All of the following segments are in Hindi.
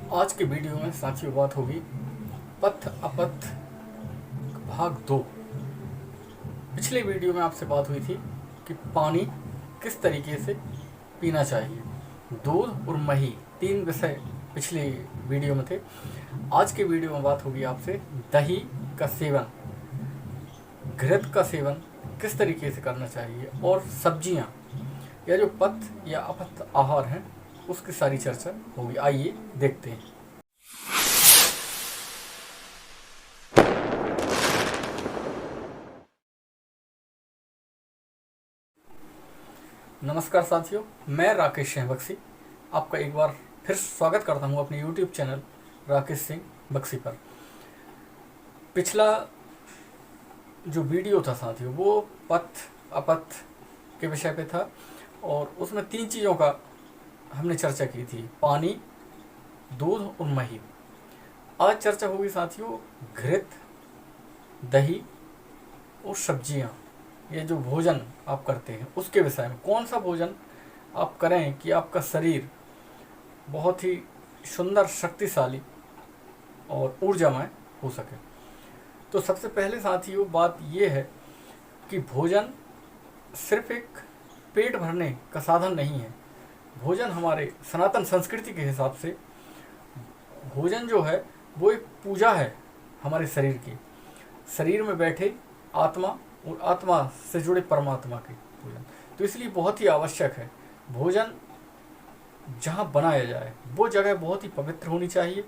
आज के वीडियो में साथियों बात होगी पथ अपथ भाग 2। पिछले वीडियो में आपसे बात हुई थी कि पानी किस तरीके से पीना चाहिए, दूध और मही, तीन विषय पिछले वीडियो में थे। आज के वीडियो में बात होगी आपसे दही का सेवन, घृत का सेवन किस तरीके से करना चाहिए और सब्जियां या जो पथ या अपथ आहार हैं उसकी सारी चर्चा होगी। आइए देखते हैं। नमस्कार साथियों, मैं राकेश सिंह बक्सी आपका एक बार फिर स्वागत करता हूं अपने YouTube चैनल राकेश सिंह बक्सी पर। पिछला जो वीडियो था साथियों वो पथ अपथ के विषय पे था और उसमें तीन चीज़ों का हमने चर्चा की थी, पानी, दूध और मही। आज चर्चा होगी साथियों घृत, दही और सब्जियां, ये जो भोजन आप करते हैं उसके विषय में। कौन सा भोजन आप करें कि आपका शरीर बहुत ही सुंदर, शक्तिशाली और ऊर्जामय हो सके। तो सबसे पहले साथियों बात ये है कि भोजन सिर्फ एक पेट भरने का साधन नहीं है। भोजन हमारे सनातन संस्कृति के हिसाब से भोजन जो है वो एक पूजा है हमारे शरीर की, शरीर में बैठे आत्मा और आत्मा से जुड़े परमात्मा की भोजन। तो इसलिए बहुत ही आवश्यक है भोजन जहाँ बनाया जाए वो जगह बहुत ही पवित्र होनी चाहिए।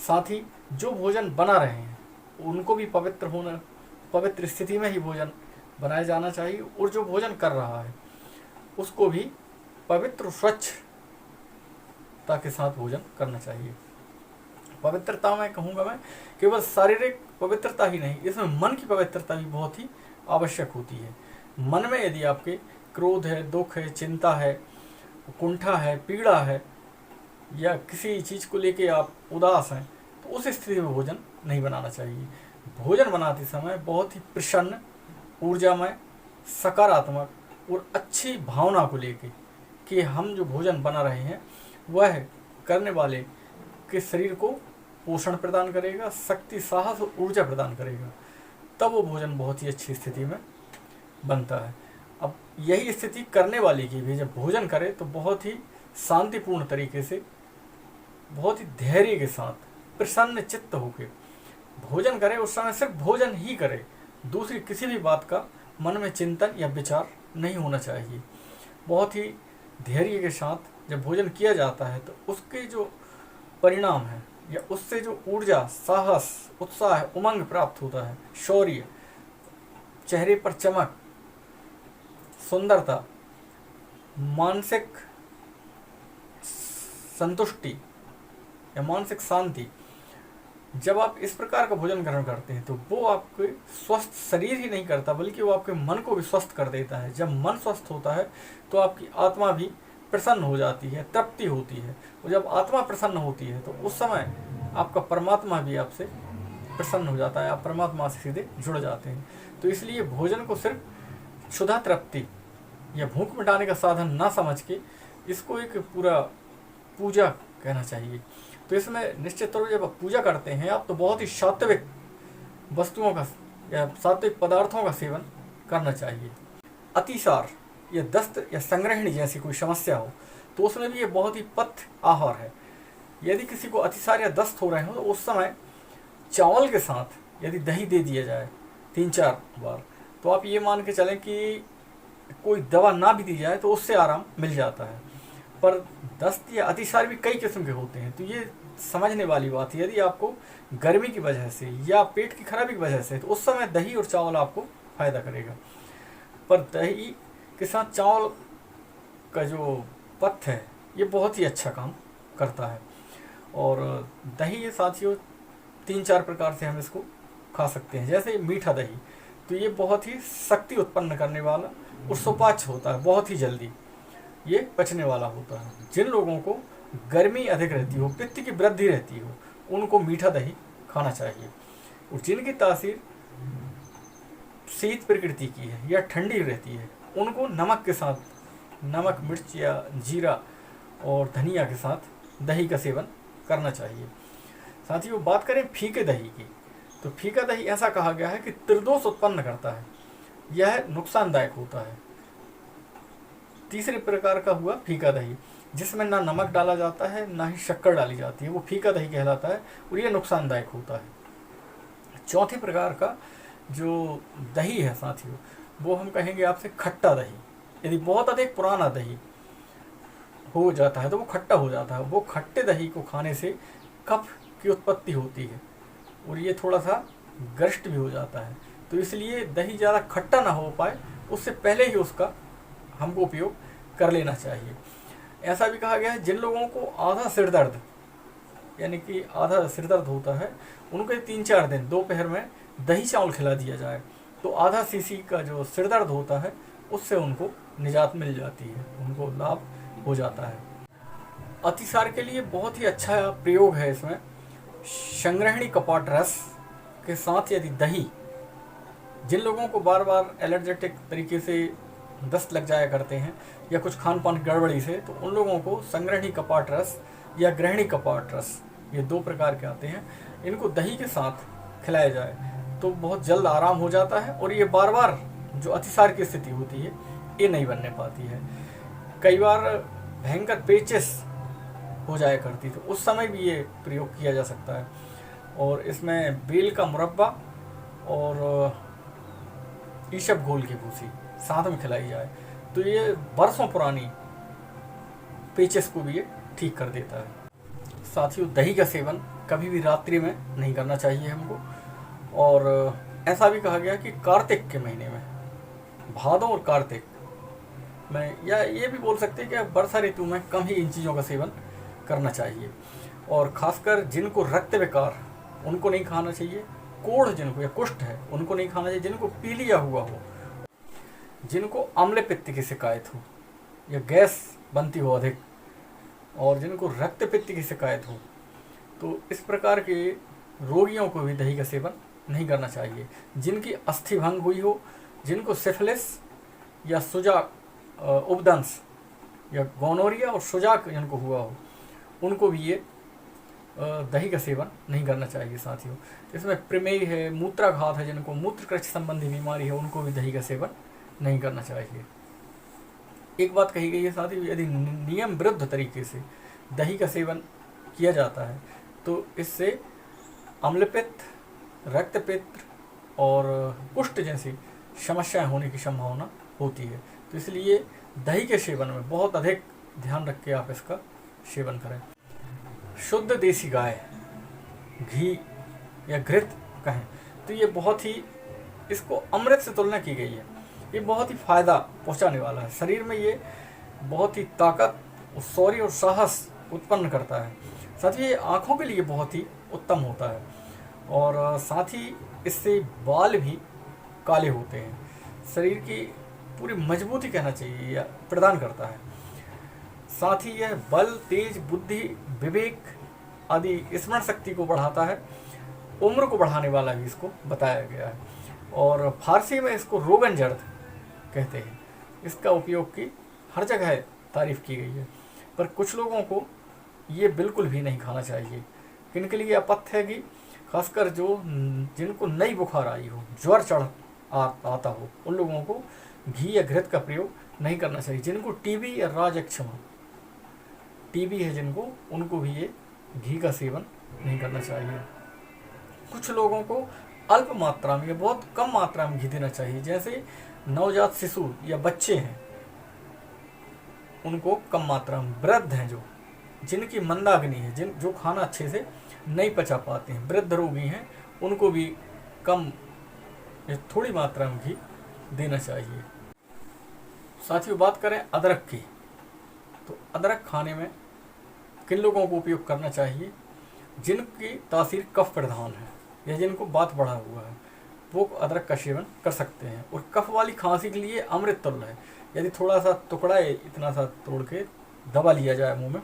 साथ ही जो भोजन बना रहे हैं उनको भी पवित्र स्थिति में ही भोजन बनाया जाना चाहिए और जो भोजन कर रहा है उसको भी पवित्र स्वच्छता के साथ भोजन करना चाहिए। पवित्रता में कहूँगा मैं केवल शारीरिक पवित्रता ही नहीं, इसमें मन की पवित्रता भी बहुत ही आवश्यक होती है। मन में यदि आपके क्रोध है, दुख है, चिंता है, कुंठा है, पीड़ा है या किसी चीज़ को लेके आप उदास हैं तो उस स्थिति में भोजन नहीं बनाना चाहिए। भोजन बनाते समय बहुत ही प्रसन्न, ऊर्जामय, सकारात्मक और अच्छी भावना को लेके कि हम जो भोजन बना रहे हैं वह करने वाले के शरीर को पोषण प्रदान करेगा, शक्ति, साहस और ऊर्जा प्रदान करेगा, तब वो भोजन बहुत ही अच्छी स्थिति में बनता है। अब यही स्थिति करने वाले की भी जब भोजन करे तो बहुत ही शांतिपूर्ण तरीके से, बहुत ही धैर्य के साथ, प्रसन्न चित्त होकर भोजन करे। उस समय सिर्फ भोजन ही करे, दूसरी किसी भी बात का मन में चिंतन या विचार नहीं होना चाहिए। बहुत ही धैर्य के साथ जब भोजन किया जाता है तो उसके जो परिणाम है या उससे जो ऊर्जा, साहस, उत्साह, उमंग प्राप्त होता है, शौर्य, चेहरे पर चमक, सुंदरता, मानसिक संतुष्टि या मानसिक शांति, जब आप इस प्रकार का भोजन ग्रहण करते हैं तो वो आपके स्वस्थ शरीर ही नहीं करता बल्कि वो आपके मन को भी स्वस्थ कर देता है। जब मन स्वस्थ होता है तो आपकी आत्मा भी प्रसन्न हो जाती है, तृप्ति होती है, और जब आत्मा प्रसन्न होती है तो उस समय आपका परमात्मा भी आपसे प्रसन्न हो जाता है, आप परमात्मा से सीधे जुड़ जाते हैं। तो इसलिए भोजन को सिर्फ क्षुधा तृप्ति या भूख मिटाने का साधन ना समझ के इसको एक पूरा पूजा कहना चाहिए। तो इसमें निश्चित तौर पर जब आप पूजा करते हैं आप तो बहुत ही सात्विक वस्तुओं का या सात्विक पदार्थों का सेवन करना चाहिए। अतिसार या दस्त या संग्रहणी जैसी कोई समस्या हो तो उसमें भी ये बहुत ही पथ आहार है। यदि किसी को अतिसार या दस्त हो रहे हो तो उस समय चावल के साथ यदि दही दे दिया जाए 3-4 बार तो आप ये मान के चलें कि कोई दवा ना भी दी जाए तो उससे आराम मिल जाता है। पर दस्त या अतिसार भी कई किस्म के होते हैं, तो ये समझने वाली बात है। यदि आपको गर्मी की वजह से या पेट की खराबी की वजह से तो उस समय दही और चावल आपको फ़ायदा करेगा। पर दही के साथ चावल का जो पथ है ये बहुत ही अच्छा काम करता है। और दही ये साथियों 3-4 प्रकार से हम इसको खा सकते हैं। जैसे मीठा दही, तो ये बहुत ही शक्ति उत्पन्न करने वाला और सुपाच्य होता है, बहुत ही जल्दी ये पचने वाला होता है। जिन लोगों को गर्मी अधिक रहती हो, पित्त की वृद्धि रहती हो, उनको मीठा दही खाना चाहिए। और जिनकी तासीर शीत प्रकृति की है या ठंडी रहती है उनको नमक के साथ, नमक, मिर्च या जीरा और धनिया के साथ दही का सेवन करना चाहिए। साथियों, बात करें फीके दही की, तो फीका दही ऐसा कहा गया है कि त्रिदोष उत्पन्न करता है, यह नुकसानदायक होता है। तीसरे प्रकार का हुआ फीका दही, जिसमें ना नमक डाला जाता है ना ही शक्कर डाली जाती है, वो फीका दही कहलाता है और ये नुकसानदायक होता है। चौथे प्रकार का जो दही है साथियों, वो हम कहेंगे आपसे खट्टा दही। यदि बहुत अधिक पुराना दही हो जाता है तो वो खट्टा हो जाता है। वो खट्टे दही को खाने से कफ की उत्पत्ति होती है और ये थोड़ा सा गरिष्ठ भी हो जाता है। तो इसलिए दही ज़्यादा खट्टा ना हो पाए उससे पहले ही उसका हमको उपयोग कर लेना चाहिए। ऐसा भी कहा गया है जिन लोगों को आधा सिर दर्द यानी कि आधा सिर दर्द होता है, उनको 3-4 दिन दोपहर में दही चावल खिला दिया जाए तो आधा सीसी का जो सिर दर्द होता है उससे उनको निजात मिल जाती है, उनको लाभ हो जाता है। अतिसार के लिए बहुत ही अच्छा प्रयोग है इसमें संग्रहणी कपाट रस के साथ यदि दही, जिन लोगों को बार बार एलर्जेटिक तरीके से दस्त लग जाया करते हैं या कुछ खान पान गड़बड़ी से, तो उन लोगों को संग्रहणी कपाट रस या ग्रहणी कपाट रस, ये 2 प्रकार के आते हैं, इनको दही के साथ खिलाया जाए तो बहुत जल्द आराम हो जाता है और ये बार बार जो अतिसार की स्थिति होती है ये नहीं बनने पाती है। कई बार भयंकर पेचिश हो जाया करती तो उस समय भी ये प्रयोग किया जा सकता है। और इसमें बेल का मुरब्बा और ईशब घोल की भूसी साथ में खिलाई जाए तो ये बरसों पुरानी पेचिश को भी ये ठीक कर देता है। साथियों, दही का सेवन कभी भी रात्रि में नहीं करना चाहिए हमको। और ऐसा भी कहा गया कि कार्तिक के महीने में, भादों और कार्तिक में, या ये भी बोल सकते हैं कि वर्षा ऋतु में कम ही इन चीज़ों का सेवन करना चाहिए। और खासकर जिनको रक्त विकार उनको नहीं खाना चाहिए, कोढ़ जिनको या कुष्ठ है उनको नहीं खाना चाहिए, जिनको पीलिया हुआ हो, जिनको अम्ल पित्त की शिकायत हो या गैस बनती हो अधिक, और जिनको रक्त पित्त की शिकायत हो, तो इस प्रकार के रोगियों को भी दही का सेवन नहीं करना चाहिए। जिनकी अस्थि भंग हुई हो, जिनको सिफिलिस या सुजा उपदंश या गोनोरिया और सुजाक जिनको हुआ हो, उनको भी ये दही का सेवन नहीं करना चाहिए। साथियों, इसमें प्रमेय है, मूत्राघात है, जिनको मूत्रकृच्छ संबंधी बीमारी है, उनको भी दही का सेवन नहीं करना चाहिए। एक बात कही गई है साथियों, यदि नियम विरुद्ध तरीके से दही का सेवन किया जाता है तो इससे अम्लपित्त, रक्तपित्त और कुष्ठ जैसी समस्याएं होने की संभावना होती है। तो इसलिए दही के सेवन में बहुत अधिक ध्यान रख के आप इसका सेवन करें। शुद्ध देसी गाय, घी या घृत कहें तो ये बहुत ही, इसको अमृत से तुलना की गई है। ये बहुत ही फायदा पहुंचाने वाला है। शरीर में ये बहुत ही ताकत, शौर्य और साहस उत्पन्न करता है। साथ ही ये आँखों के लिए बहुत ही उत्तम होता है और साथ ही इससे बाल भी काले होते हैं। शरीर की पूरी मजबूती कहना चाहिए या प्रदान करता है। साथ ही यह बल, तेज, बुद्धि, विवेक आदि स्मरण शक्ति को बढ़ाता है। उम्र को बढ़ाने वाला भी इसको बताया गया है और फारसी में इसको रोगन जड़ कहते हैं। इसका उपयोग की हर जगह तारीफ की गई है, पर कुछ लोगों को ये बिल्कुल भी नहीं खाना चाहिए। किनके लिए अपथ्य है कि खासकर जिनको नई बुखार आई हो, ज्वर आता हो, उन लोगों को घी या घृत का प्रयोग नहीं करना चाहिए। जिनको टीबी या राजक्षमा टीबी है जिनको, उनको भी ये घी का सेवन नहीं करना चाहिए। कुछ लोगों को अल्प मात्रा में या बहुत कम मात्रा में घी देना चाहिए। जैसे नवजात शिशु या बच्चे हैं उनको कम मात्रा में, वृद्ध हैं जिनकी मंदाग्नि है, जो खाना अच्छे से नहीं पचा पाते हैं, वृद्ध रोगी हैं, उनको भी कम या थोड़ी मात्रा में घी देना चाहिए। साथियों, बात करें अदरक की, तो अदरक खाने में किन लोगों को उपयोग करना चाहिए? जिनकी तासीर कफ प्रधान है या जिनको वात बढ़ा हुआ है, वो अदरक का सेवन कर सकते हैं। और कफ वाली खांसी के लिए अमृत तुल्य है। यदि थोड़ा सा टुकड़ा इतना सा तोड़ के दबा लिया जाए मुंह में,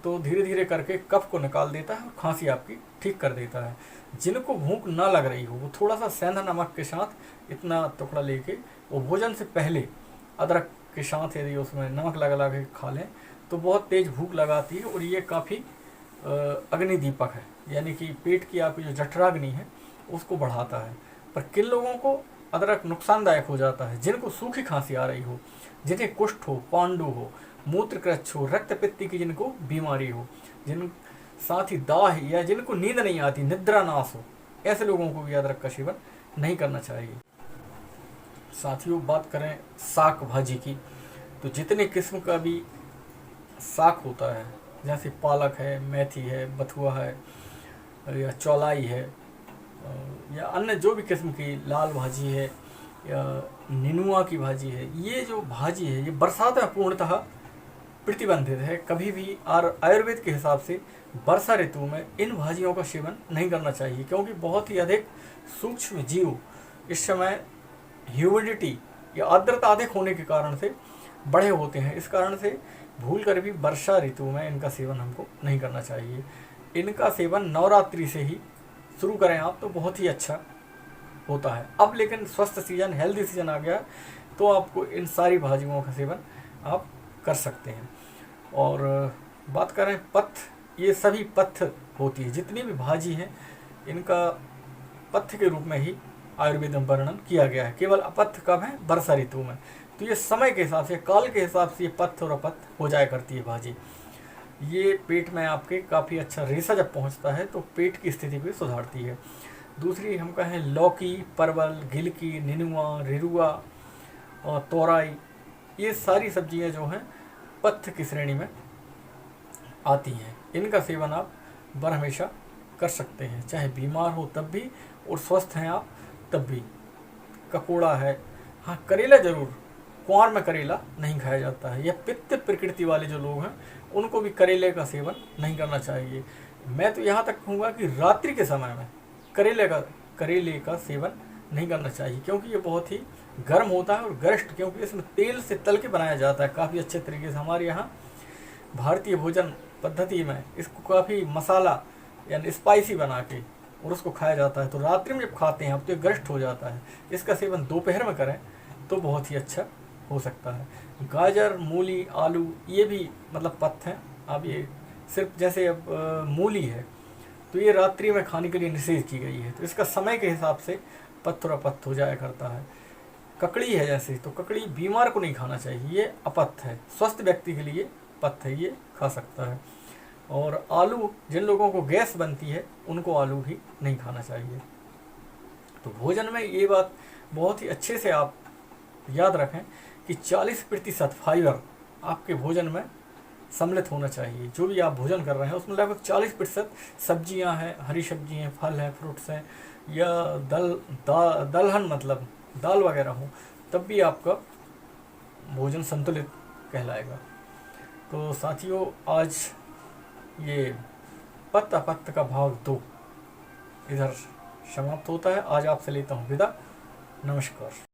तो धीरे धीरे करके कफ को निकाल देता है और खांसी आपकी ठीक कर देता है। जिनको भूख ना लग रही हो, वो थोड़ा सा सेंधा नमक के साथ इतना टुकड़ा लेके वो भोजन से पहले अदरक के साथ यदि उसमें नमक लगा के खा लें तो बहुत तेज़ भूख लगाती है और ये काफ़ी अग्नि दीपक है, यानी कि पेट की आपकी जो जठराग्नि है उसको बढ़ाता है। पर किन लोगों को अदरक नुकसानदायक हो जाता है? जिनको सूखी खांसी आ रही हो, जिन्हें कुष्ठ हो, पांडु हो, मूत्रकृच्छ हो, रक्त पित्त की जिनको बीमारी हो, जिन साथ ही दाह या जिनको नींद नहीं आती, निद्रा नाश हो, ऐसे लोगों को भी अदरक का सेवन नहीं करना चाहिए। साथियों, बात करें साग भाजी की, तो जितने किस्म का भी साग होता है, जैसे पालक है, मेथी है, बथुआ है, या चौलाई है, या अन्य जो भी किस्म की लाल भाजी है, या निनुआ की भाजी है, ये जो भाजी है ये बरसात में पूर्णतः प्रतिबंधित है। कभी भी आयुर्वेद के हिसाब से वर्षा ऋतु में इन भाजियों का सेवन नहीं करना चाहिए, क्योंकि बहुत ही अधिक सूक्ष्म जीव इस समय ह्यूमिडिटी या आर्द्रता अधिक होने के कारण से बड़े होते हैं। इस कारण से भूल कर भी वर्षा ऋतु में इनका सेवन हमको नहीं करना चाहिए। इनका सेवन नवरात्रि से ही शुरू करें आप तो बहुत ही अच्छा होता है। अब लेकिन स्वस्थ सीजन, हेल्दी सीजन आ गया, तो आपको इन सारी भाजियों का सेवन आप कर सकते हैं। और बात करें पथ्य, ये सभी पथ्य होती है, जितनी भी भाजी हैं इनका पथ्य के रूप में ही आयुर्वेद में वर्णन किया गया है। केवल अपथ्य कब है? वर्षा ऋतु में। तो ये समय के हिसाब से, काल के हिसाब से ये पथ्य और अपथ्य हो जाया करती है भाजी। ये पेट में आपके काफ़ी अच्छा रेशा जब पहुंचता है तो पेट की स्थिति भी सुधारती है। दूसरी हम कहें लौकी, परवल, गिलकी, निनुआ, रिरुआ और तोरई, ये सारी सब्जियां जो हैं पथ्य की श्रेणी में आती हैं। इनका सेवन आप बर हमेशा कर सकते हैं, चाहे बीमार हो तब भी और स्वस्थ हैं आप तब भी। ककोड़ा है, हाँ करेला ज़रूर, कुंवार में करेला नहीं खाया जाता है। या पित्त प्रकृति वाले जो लोग हैं उनको भी करेले का सेवन नहीं करना चाहिए। मैं तो यहाँ तक कहूँगा कि रात्रि के समय में करेले का सेवन नहीं करना चाहिए, क्योंकि ये बहुत ही गर्म होता है और गरिष्ठ, क्योंकि इसमें तेल से तल के बनाया जाता है काफ़ी अच्छे तरीके से। हमारे यहाँ भारतीय भोजन पद्धति में इसको काफ़ी मसाला यानी स्पाइसी बना के और उसको खाया जाता है। तो रात्रि में जब खाते हैं अब तो ये गरिष्ठ हो जाता है। इसका सेवन दोपहर में करें तो बहुत ही अच्छा हो सकता है। गाजर, मूली, आलू, ये भी मतलब पथ्य हैं। अब ये सिर्फ जैसे अब मूली है तो ये रात्रि में खाने के लिए निषेध की गई है, तो इसका समय के हिसाब से पथ्य और अपथ्य हो जाया करता है। ककड़ी है जैसे, तो ककड़ी बीमार को नहीं खाना चाहिए, ये अपथ्य है। स्वस्थ व्यक्ति के लिए पथ्य है, ये खा सकता है। और आलू, जिन लोगों को गैस बनती है उनको आलू भी नहीं खाना चाहिए। तो भोजन में ये बात बहुत ही अच्छे से आप याद रखें कि 40% फाइबर आपके भोजन में सम्मिलित होना चाहिए। जो भी आप भोजन कर रहे हैं उसमें लगभग 40% सब्जियां हैं, हरी सब्जी हैं, फल हैं, फ्रूट्स हैं, या दलहन मतलब दाल वगैरह हो, तब भी आपका भोजन संतुलित कहलाएगा। तो साथियों, आज ये पथ्य अपथ्य का भाग 2 इधर समाप्त होता है। आज आपसे लेता हूँ विदा। नमस्कार।